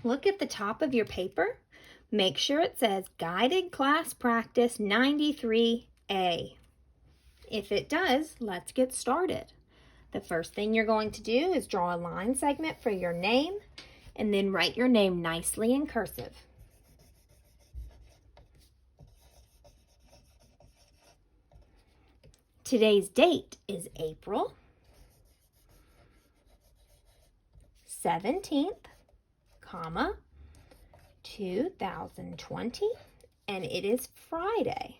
Look at the top of your paper. Make sure it says Guided Class Practice 93A. If it does, let's get started. The first thing you're going to do is draw a line segment for your name and then write your name nicely in cursive. Today's date is April 17th, 2020, and it is Friday.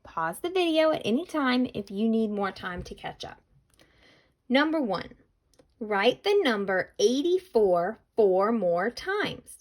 Pause the video at any time if you need more time to catch up. Number 1, write the number 84 4 more times.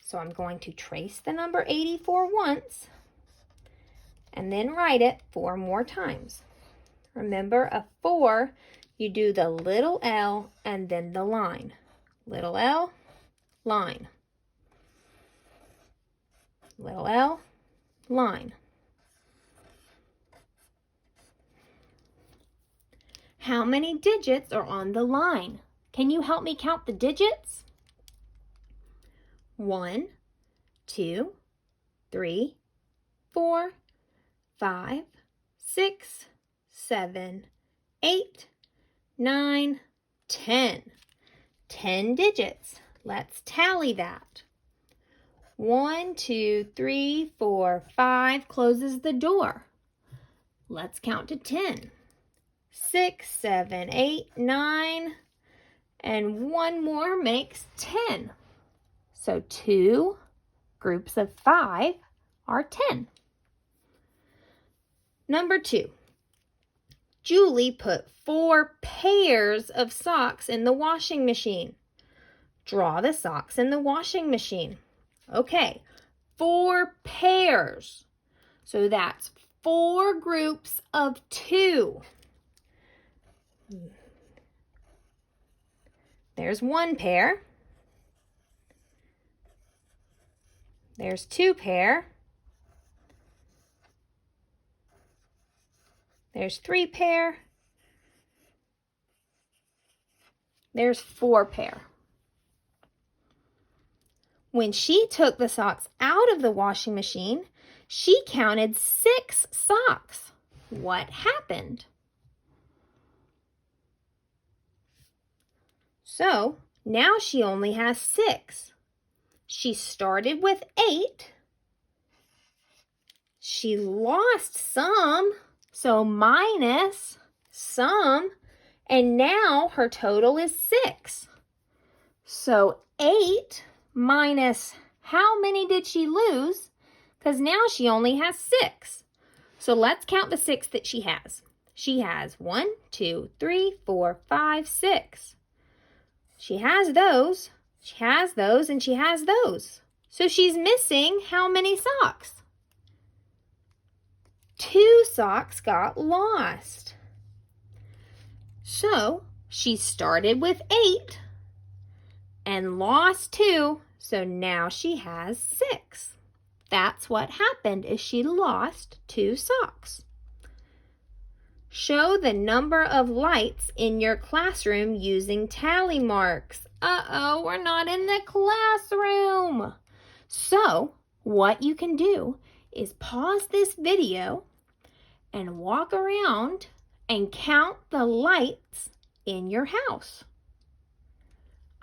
So I'm going to trace the number 84 once and then write it 4 more times. Remember, a 4, you do the little L and then the line. Little L, line. Little L, line. How many digits are on the line? Can you help me count the digits? 1, 2, 3, 4, 5, 6, 7, 8, 9, 10. 10 digits. Let's tally that. 1, 2, 3, 4, 5 closes the door. Let's count to 10. 6, 7, 8, 9, and one more makes 10. So 2 groups of 5 are 10. Number 2, Julie put 4 pairs of socks in the washing machine. Draw the socks in the washing machine. Okay, 4 pairs. So that's 4 groups of 2. There's 1 pair. There's 2 pair. There's 3 pair. There's 4 pair. When she took the socks out of the washing machine, she counted 6 socks. What happened? So now she only has 6. She started with 8. She lost some, so minus some, and now her total is 6. So 8 minus how many did she lose? Because now she only has 6. So let's count the 6 that she has. She has 1, 2, 3, 4, 5, 6. She has those, she has those, and she has those. So she's missing how many socks? 2 socks got lost. So she started with 8 and lost 2, so now she has 6. That's what happened, is she lost 2 socks. Show the number of lights in your classroom using tally marks. Uh-oh, we're not in the classroom. So, what you can do is pause this video and walk around and count the lights in your house.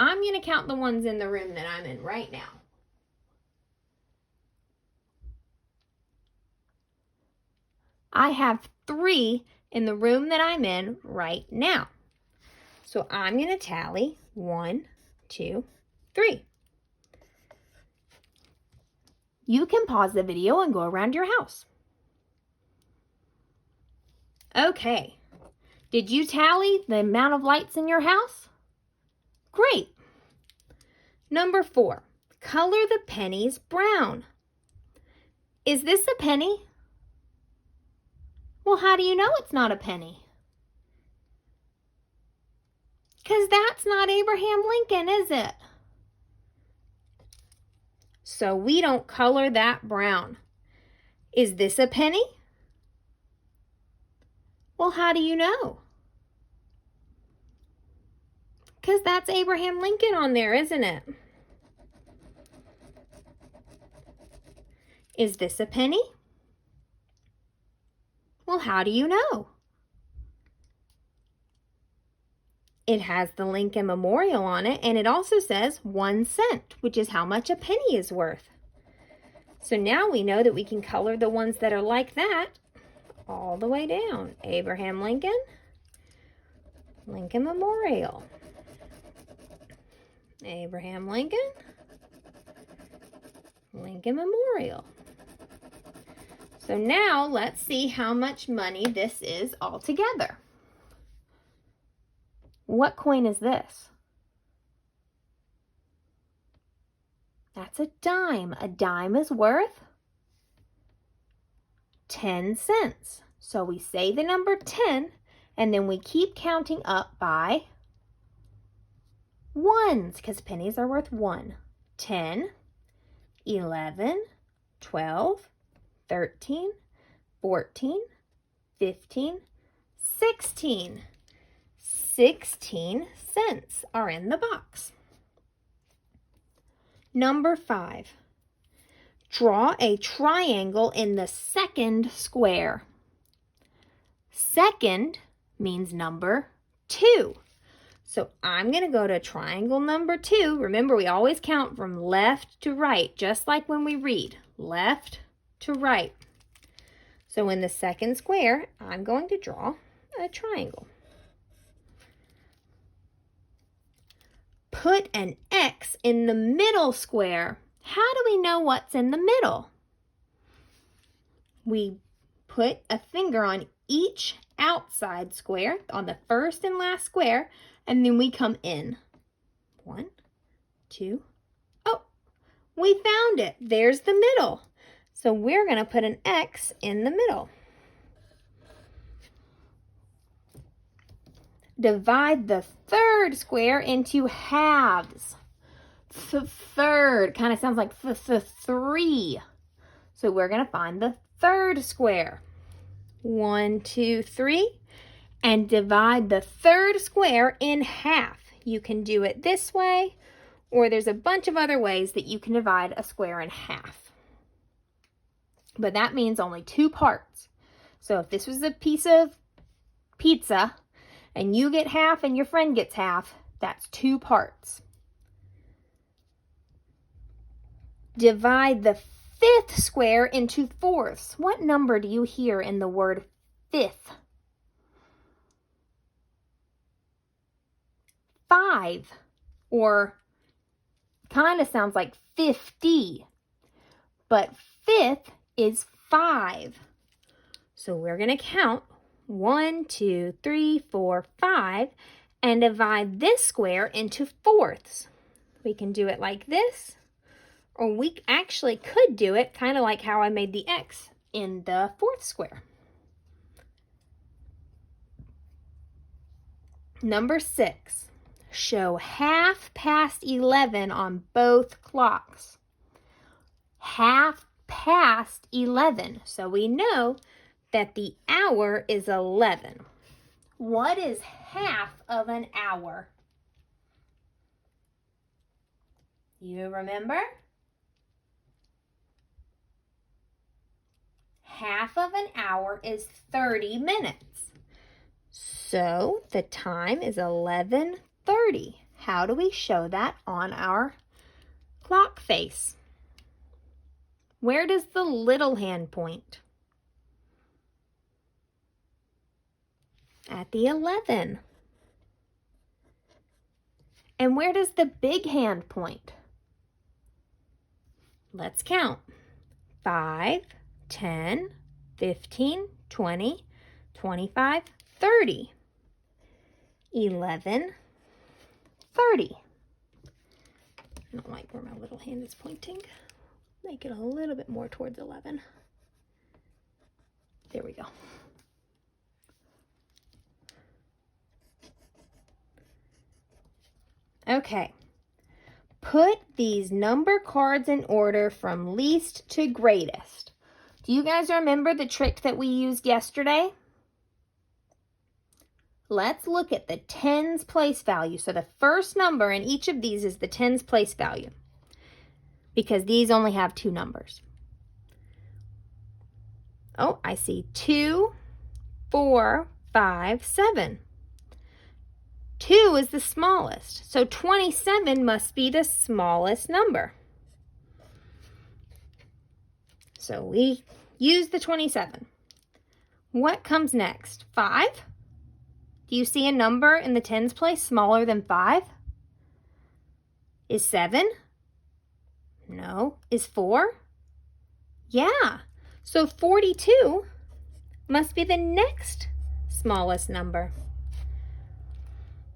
I'm going to count the ones in the room that I'm in right now. I have 3 in the room that I'm in right now. So I'm going to tally 1, 2, 3. You can pause the video and go around your house. Okay. Did you tally the amount of lights in your house? Great. Number 4, color the pennies brown. Is this a penny? Well, how do you know it's not a penny? Because that's not Abraham Lincoln, is it? So we don't color that brown. Is this a penny? Well, how do you know? Because that's Abraham Lincoln on there, isn't it? Is this a penny? Well, how do you know? It has the Lincoln Memorial on it, and it also says 1 cent, which is how much a penny is worth. So now we know that we can color the ones that are like that all the way down. Abraham Lincoln, Lincoln Memorial. Abraham Lincoln, Lincoln Memorial. So now let's see how much money this is altogether. What coin is this? That's a dime. A dime is worth 10 cents. So we say the number 10, and then we keep counting up by ones, because pennies are worth 1. 10, 11, 12, 13, 14, 15, 16. 16 cents are in the box. Number 5. Draw a triangle in the second square. Second means number 2. So I'm going to go to triangle number 2. Remember, we always count from left to right, just like when we read, left to right. So in the second square, I'm going to draw a triangle. Put an X in the middle square. How do we know what's in the middle? We put a finger on each outside square, on the first and last square, and then we come in. 1, 2, oh, we found it. There's the middle. So we're going to put an X in the middle. Divide the third square into halves. Third kind of sounds like 3. So we're going to find the third square. 1, 2, 3. And divide the third square in half. You can do it this way, or there's a bunch of other ways that you can divide a square in half. But that means only 2 parts. So if this was a piece of pizza, and you get half and your friend gets half, that's 2 parts. Divide the 5th square into fourths. What number do you hear in the word 5th? 5, or kind of sounds like 50, but 5th is 5. So we're going to count 1, 2, 3, 4, 5, and divide this square into fourths. We can do it like this, or we actually could do it kind of like how I made the X in the 4th square. Number 6. Show 11:30 on both clocks. 11:30. So we know that the hour is 11. What is half of an hour? You remember? Half of an hour is 30 minutes. So the time is 11:30. How do we show that on our clock face? Where does the little hand point? At the 11. And where does the big hand point? Let's count. 5, 10, 15, 20, 25, 30. 11, 30. I don't like where my little hand is pointing. Make it a little bit more towards 11. There we go. Okay. Put these number cards in order from least to greatest. Do you guys remember the trick that we used yesterday? Let's look at the tens place value. So the first number in each of these is the tens place value, because these only have two numbers. Oh, I see 2, 4, 5, 7. 2 is the smallest, so 27 must be the smallest number. So we use the 27. What comes next? 5? Do you see a number in the tens place smaller than 5? Is 7? No. Is 4? Yeah. So 42 must be the next smallest number.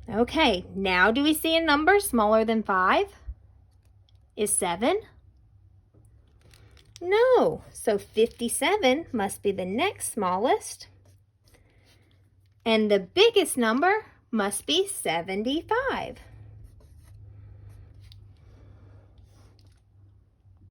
Okay, now do we see a number smaller than 5? Is 7? No, so 57 must be the next smallest. And the biggest number must be 75.